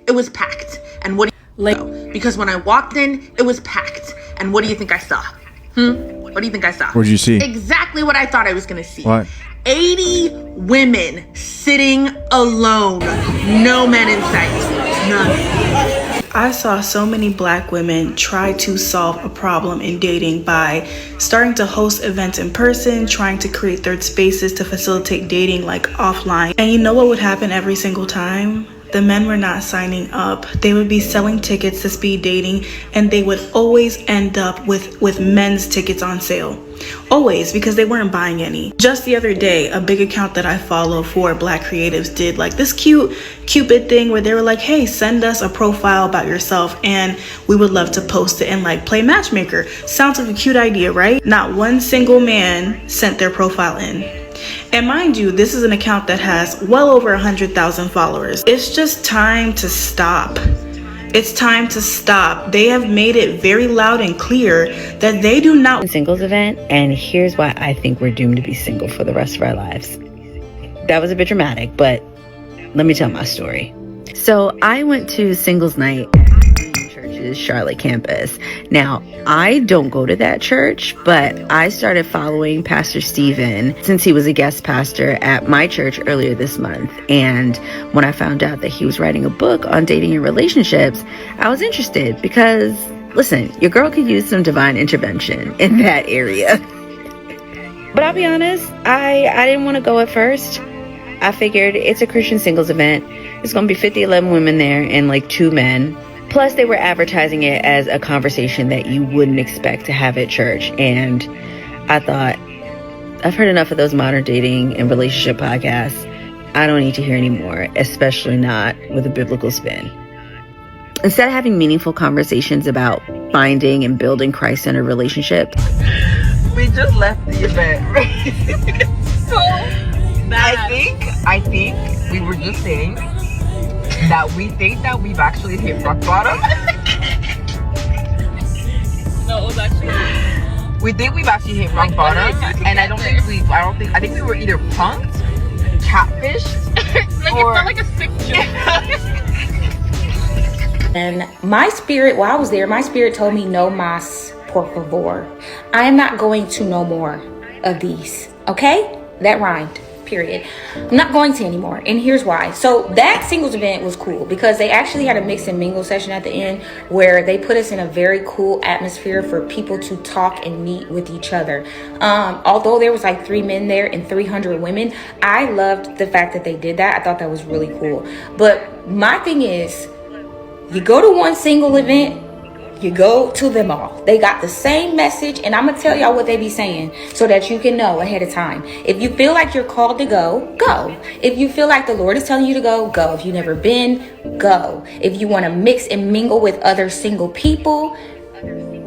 It was packed. And what do you know? Because when I walked in, it was packed. And what do you think I saw? What do you think I saw? What did you see? Exactly what I thought I was going to see. What? 80 women sitting alone. No men in sight. None. I saw so many Black women try to solve a problem in dating by starting to host events in person, trying to create third spaces to facilitate dating like offline. And you know what would happen every single time? The men were not signing up. They would be selling tickets to speed dating, and they would always end up with men's tickets on sale. Always, because they weren't buying any. Just the other day, a big account that I follow for Black creatives did like this cute Cupid thing where they were like, hey, send us a profile about yourself and we would love to post it and like play matchmaker. Sounds like a cute idea, right? Not one single man sent their profile in. And mind you, this is an account that has well over 100,000 followers. It's just time to stop. It's time to stop. They have made it very loud and clear that they do not singles event, and here's why I think we're doomed to be single for the rest of our lives. That was a bit dramatic, but let me tell my story. So I went to singles night at church's Charlotte campus. Now, I don't go to that church, but I started following Pastor Steven since he was a guest pastor at my church earlier this month. And when I found out that he was writing a book on dating and relationships, I was interested because, listen, your girl could use some divine intervention in that area. But I'll be honest, I didn't want to go at first. I figured it's a Christian singles event. It's going to be 50, 11 women there and like 2 men. Plus, they were advertising it as a conversation that you wouldn't expect to have at church. And I thought, I've heard enough of those modern dating and relationship podcasts. I don't need to hear any more, especially not with a biblical spin. Instead of having meaningful conversations about finding and building Christ-centered relationships, we just left the event. So I think we were just saying that we think that we've actually hit rock bottom. No, it was actually. We think we've actually hit rock bottom, and I think we were either punked, catfished, like or it felt like a sick joke. And my spirit, while I was there, my spirit told me, no mas, por favor. I am not going to no more of these. Okay? That rhymed. Period. I'm not going to anymore, and here's why. So that singles event was cool because they actually had a mix and mingle session at the end where they put us in a very cool atmosphere for people to talk and meet with each other. Although there was like 3 men there and 300 women, I loved the fact that they did that. I thought that was really cool. But my thing is, you go to one single event, you go to them all. They got the same message, and I'm going to tell y'all what they be saying so that you can know ahead of time. If you feel like you're called to go, go. If you feel like the Lord is telling you to go, go. If you've never been, go. If you want to mix and mingle with other single people,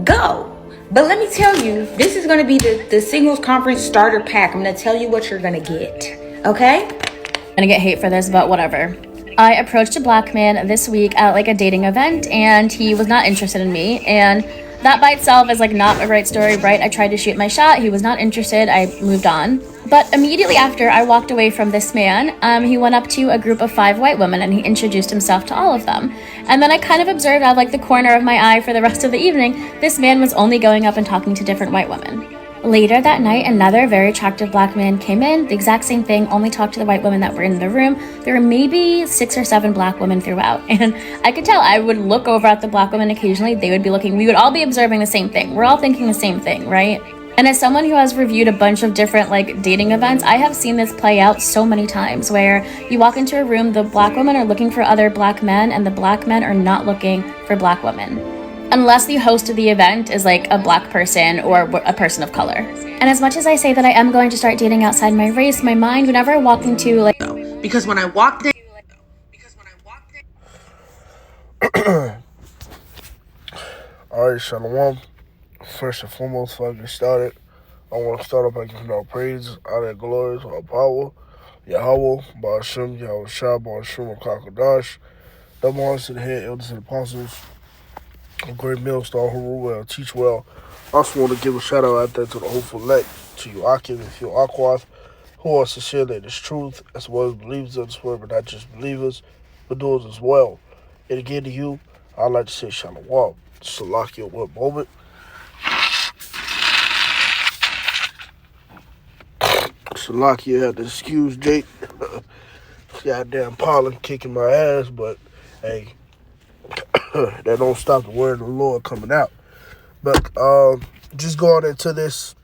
go. But let me tell you, this is going to be the singles conference starter pack. I'm going to tell you what you're going to get. Okay? I'm going to get hate for this, but whatever. I approached a Black man this week at like a dating event, and he was not interested in me, and that by itself is like not a great story, right? I tried to shoot my shot, he was not interested, I moved on. But immediately after I walked away from this man, he went up to a group of 5 white women and he introduced himself to all of them. And then I kind of observed out of like the corner of my eye for the rest of the evening, this man was only going up and talking to different white women. Later that night, another very attractive Black man came in, the exact same thing, only talked to the white women that were in the room. There were maybe 6 or 7 Black women throughout, and I could tell. I would look over at the Black women occasionally, they would be looking, we would all be observing the same thing. We're all thinking the same thing, right? And as someone who has reviewed a bunch of different like dating events, I have seen this play out so many times where you walk into a room, the Black women are looking for other Black men, and the Black men are not looking for Black women. Unless the host of the event is like a Black person or a person of color. And as much as I say that I am going to start dating outside my race, my mind, whenever I walk into like... Because when I walked in... Alright, Shalom. First and foremost, before I get started, I want to start off by giving all praise, honor, and glory to our power, Yahawah, bahasham, Rawchaa Qadash. Double honors to the head elders and apostles. A great meal star who rule well, teach well. I also want to give a shout out there to the hopeful elect, to you Akim and Phil Aquath, who are sincere in this truth, as well as believers of this word, but not just believers, but doers as well. And again to you, I'd like to say shalom. Salakia one moment. Salakia had to excuse Jake. Goddamn pollen kicking my ass, but hey, that don't stop the word of the Lord coming out. But just going into this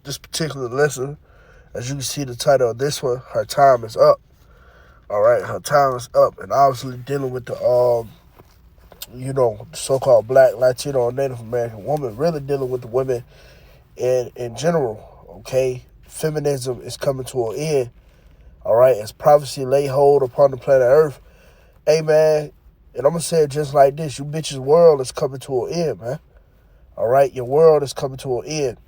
particular lesson, as you can see the title of this one, her time is up. All right, her time is up, and obviously dealing with the so-called Black, Latino, or Native American woman, really dealing with the women in general. Okay, feminism is coming to an end. All right, as prophecy lay hold upon the planet Earth. Hey, man, and I'm going to say it just like this. You bitches' world is coming to an end, man. All right, your world is coming to an end.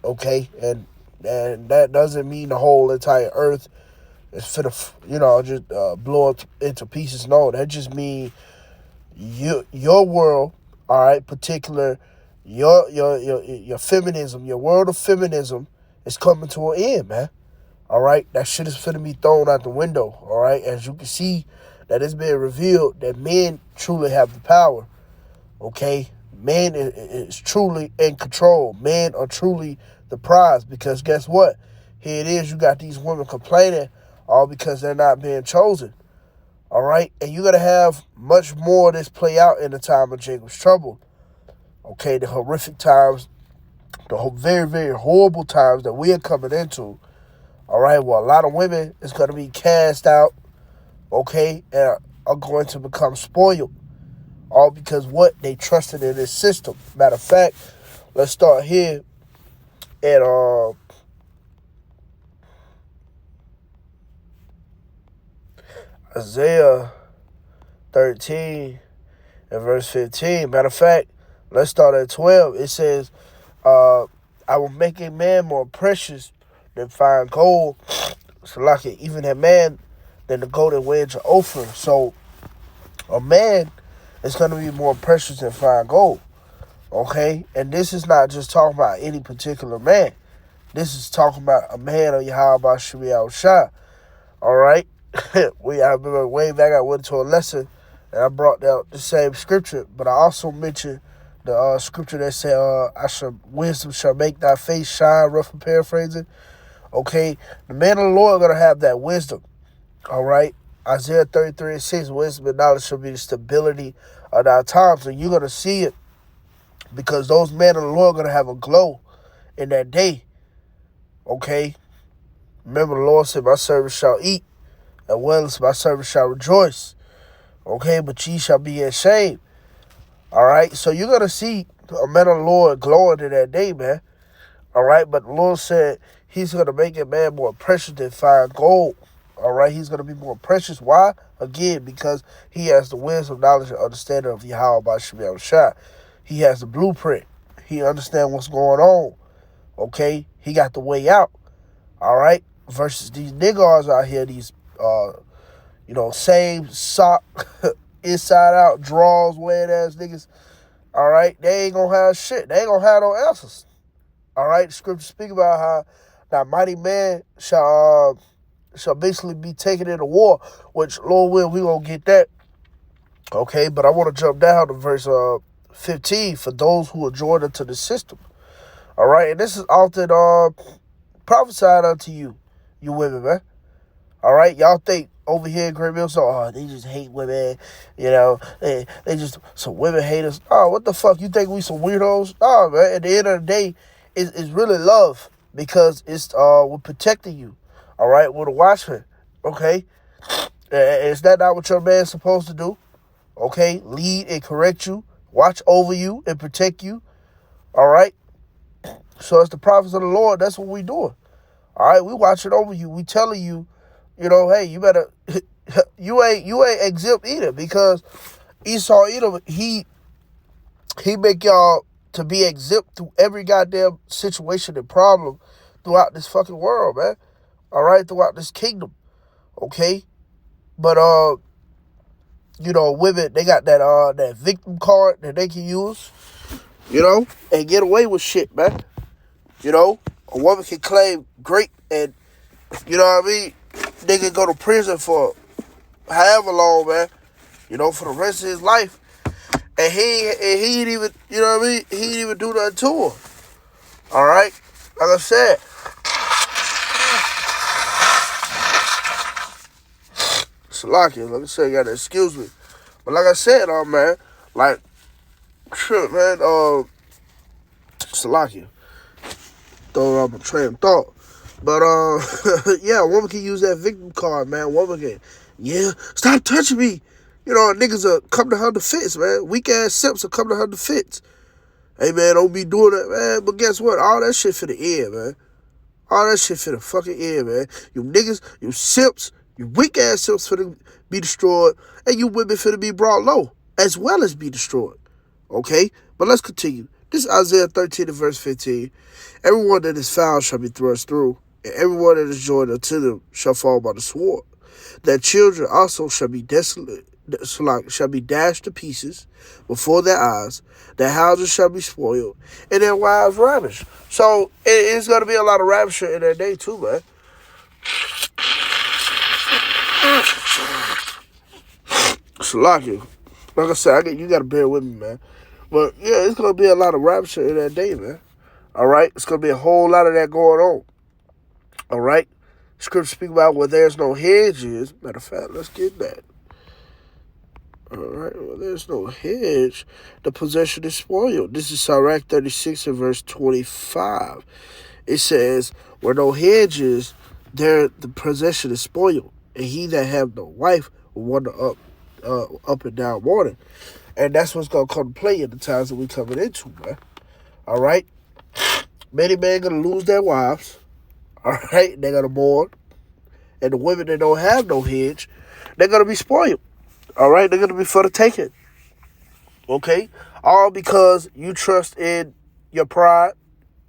Okay, and that doesn't mean the whole entire Earth is finna, just blow up into pieces. No, that just means your world, all right, particular, your feminism, your world of feminism is coming to an end, man. All right, that shit is finna be thrown out the window. All right, as you can see, that it's been revealed that men truly have the power. Okay, men is truly in control. Men are truly the prize, because guess what? Here it is. You got these women complaining all because they're not being chosen. All right, and you're gonna have much more of this play out in the time of Jacob's trouble. Okay, the horrific times, the very, very horrible times that we are coming into. All right, well, a lot of women is going to be cast out, okay, and are going to become spoiled, all because what? They trusted in this system. Matter of fact, let's start here at Isaiah 13 and verse 15. Matter of fact, let's start at 12. It says, I will make a man more precious than fine gold, so like it, even a man than the golden wedge of Ophir. So a man is going to be more precious than fine gold. Okay, and this is not just talking about any particular man. This is talking about a man of Yahawashi. All right, I remember way back I went to a lesson and I brought out the same scripture, but I also mentioned the scripture that said, wisdom shall make thy face shine, roughly paraphrasing. Okay, the man of the Lord are going to have that wisdom. All right, Isaiah 33:6, wisdom and knowledge shall be the stability of our times. And you're going to see it because those men of the Lord are going to have a glow in that day. Okay, remember the Lord said, my servant shall eat, as well as my servant shall rejoice. Okay, but ye shall be ashamed. All right, so you're going to see a man of the Lord glowing in that day, man. All right, but the Lord said he's going to make a man more precious than fine gold. All right, he's going to be more precious. Why? Again, because he has the wisdom, knowledge, and understanding of Yahawah by Shemiel Shah. He has the blueprint. He understands what's going on. Okay, he got the way out. All right, versus these niggas out here, these, same sock, inside out, draws, wearing ass niggas. All right, they ain't going to have shit. They ain't going to have no answers. All right, the scripture speak about how that mighty man shall basically be taken into war, which, Lord will, we going to get that. Okay, but I want to jump down to verse 15 for those who are joined into the system. All right, and this is often prophesied unto you women, man. All right, y'all think over here in Great Mill, so, they just hate women, they just some women haters. Oh, what the fuck, you think we some weirdos? Oh, man, at the end of the day, it's really love, because it's we're protecting you. All right, we're the watchman. Okay, is that not what your man's supposed to do? Okay, lead and correct you, watch over you and protect you. All right, so as the prophets of the Lord, that's what we doing. All right, we watching over you. We telling you, hey, you better, you ain't exempt either, because Esau Edom, he make y'all to be exempt through every goddamn situation and problem throughout this fucking world, man. All right, throughout this kingdom. Okay, but women, they got that victim card that they can use, and get away with shit, man. A woman can claim great, and they can go to prison for however long, man. you know, for the rest of his life. And he ain't even, you know what I mean? He ain't even do nothing to him. All right? Like I said. Salakia, like I said, you gotta excuse me. But like I said, man, like, shit, man, Salakia. Throw up a train of thought. But, yeah, a woman can use that victim card, man. A woman can, yeah, stop touching me. You know, niggas will come to her defense, man. Weak-ass simps will come to her defense. Hey, man, don't be doing that, man. But guess what? All that shit for the end, man. All that shit for the fucking end, man. You niggas, you simps, you weak-ass simps finna be destroyed, and you women finna be brought low, as well as be destroyed. Okay? But let's continue. This is Isaiah 13 and verse 15. Everyone that is found shall be thrust through, and everyone that is joined unto them shall fall by the sword. Their children also shall be desolate, shall be dashed to pieces before their eyes. Their houses shall be spoiled, and their wives ravished. So it's going to be a lot of ravisher in that day too, man. Salakia. Like I said, you got to bear with me, man. But yeah, it's going to be a lot of ravisher in that day, man. All right? It's going to be a whole lot of that going on. All right? Scripture speak about where there's no hedges. Matter of fact, let's get that. All right, well, there's no hedge. The possession is spoiled. This is Sirach 36 and verse 25. It says, where no hedge is, there the possession is spoiled, and he that have no wife will wander up and down morning. And that's what's going to come to play in the times that we coming into, man. All right? Many men going to lose their wives. All right? They're going to mourn. And the women that don't have no hedge, they're going to be spoiled. All right, they're going to be for the taking. Okay? All because you trust in your pride.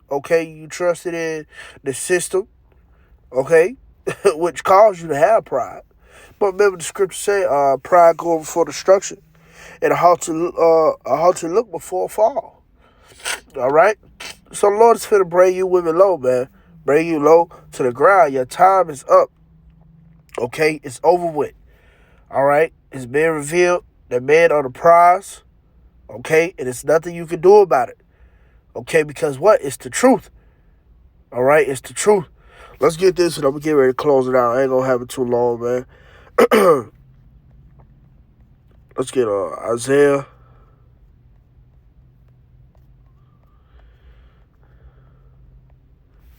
Okay? You trusted in the system. Okay? Which caused you to have pride. But remember the scripture say, pride go before destruction. And a haughty look before a fall. All right? So the Lord is finna bring you women low, man. Bring you low to the ground. Your time is up. Okay? It's over with. All right? It's being revealed that men are the prize, okay? And it's nothing you can do about it, okay? Because what? It's the truth, all right? It's the truth. Let's get this, and I'm going to get ready to close it out. I ain't going to have it too long, man. Let's get Isaiah.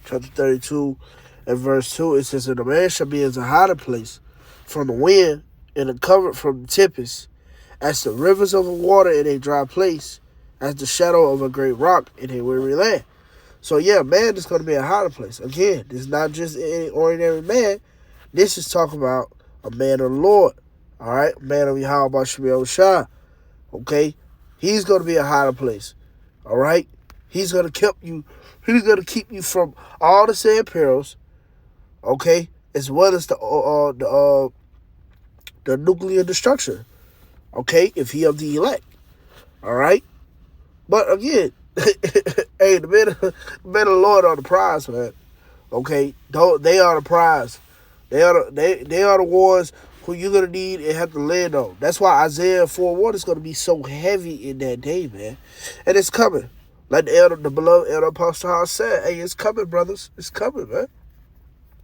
Chapter 32 and verse 2. It says, and a man shall be as a hiding place from the wind, and a cover from the tempest, as the rivers of water in a dry place, as the shadow of a great rock in a weary land. So yeah, man is going to be a hiding place. Again, this is not just any ordinary man. This is talking about a man of the Lord. All right, man of Yahawashi. Okay, he's going to be a hiding place. All right, he's going to keep you. He's going to keep you from all the same perils. Okay, as well as the nuclear destruction, okay, if he of the elect, all right? But again, hey, the men of the Lord are the prize, man, okay? They are the prize. They are the ones who you're going to need and have to land on. That's why Isaiah 4:1 is going to be so heavy in that day, man. And it's coming. Like the beloved elder Apostle Hall said, hey, it's coming, brothers. It's coming, man.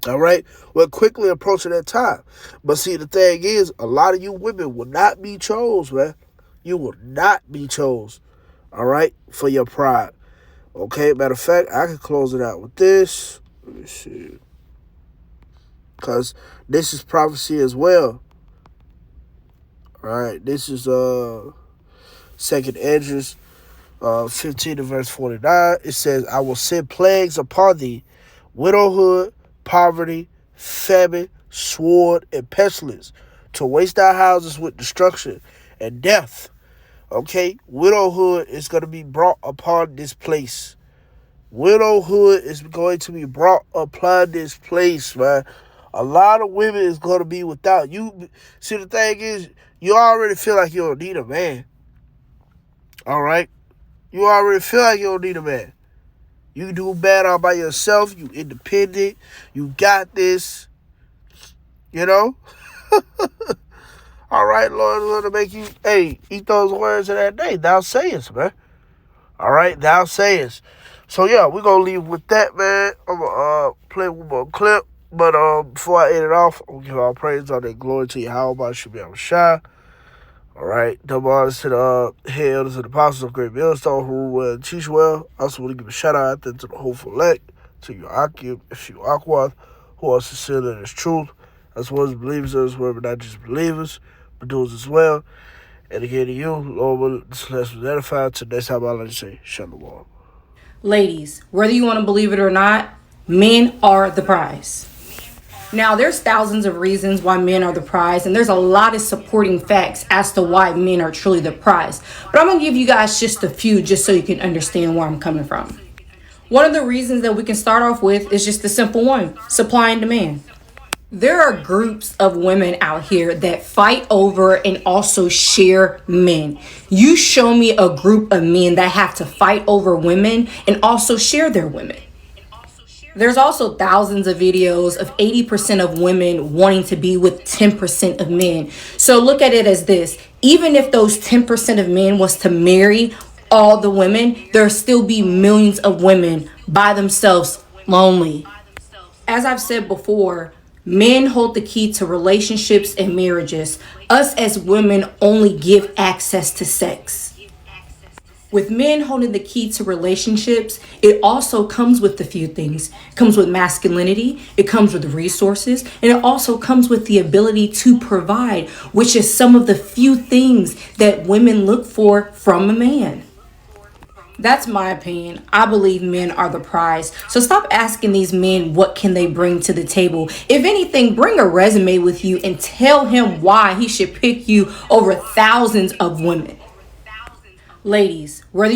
All right, we're quickly approaching that time. But see, the thing is, a lot of you women will not be chose, man. You will not be chose, all right, for your pride. Okay, matter of fact, I can close it out with this. Let me see. Because this is prophecy as well. All right, this is 2nd Esdras 15 and verse 49. It says, I will send plagues upon thee, widowhood, poverty, famine, sword, and pestilence, to waste our houses with destruction and death. Okay? Widowhood is going to be brought upon this place. Widowhood is going to be brought upon this place, man. A lot of women is going to be without. You see, the thing is, you already feel like you don't need a man. All right? You already feel like you don't need a man. You do bad all by yourself. You independent. You got this. You know? All All right, Lord is going to make you, eat those words of that day. Thou sayest, man. All right, thou sayest. So, yeah, we're going to leave with that, man. I'm going to play one more clip. But before I end it off, I'm going to give all praise, all that glory to Yahawah, should be Yahawashi. All right, double honors to the head elders and apostles of Great Millstone who will teach well. I also want to give a shout out there to the hopeful elect, to Yahawah, who are sincere in his truth, as well as believers in his word, but not just believers, but doers as well. And again, to you, Lord, will this lesson was edified. So next time, I'll let you say, Shalom. Ladies, whether you want to believe it or not, men are the prize. Now, there's thousands of reasons why men are the prize, and there's a lot of supporting facts as to why men are truly the prize. But I'm going to give you guys just a few just so you can understand where I'm coming from. One of the reasons that we can start off with is just the simple one, supply and demand. There are groups of women out here that fight over and also share men. You show me a group of men that have to fight over women and also share their women. There's also thousands of videos of 80% of women wanting to be with 10% of men. So look at it as this. Even if those 10% of men was to marry all the women, there'll still be millions of women by themselves lonely. As I've said before, men hold the key to relationships and marriages. Us as women only give access to sex. With men holding the key to relationships, it also comes with a few things. It comes with masculinity, it comes with resources, and it also comes with the ability to provide, which is some of the few things that women look for from a man. That's my opinion. I believe men are the prize. So stop asking these men what can they bring to the table. If anything, bring a resume with you and tell him why he should pick you over thousands of women. Ladies, whether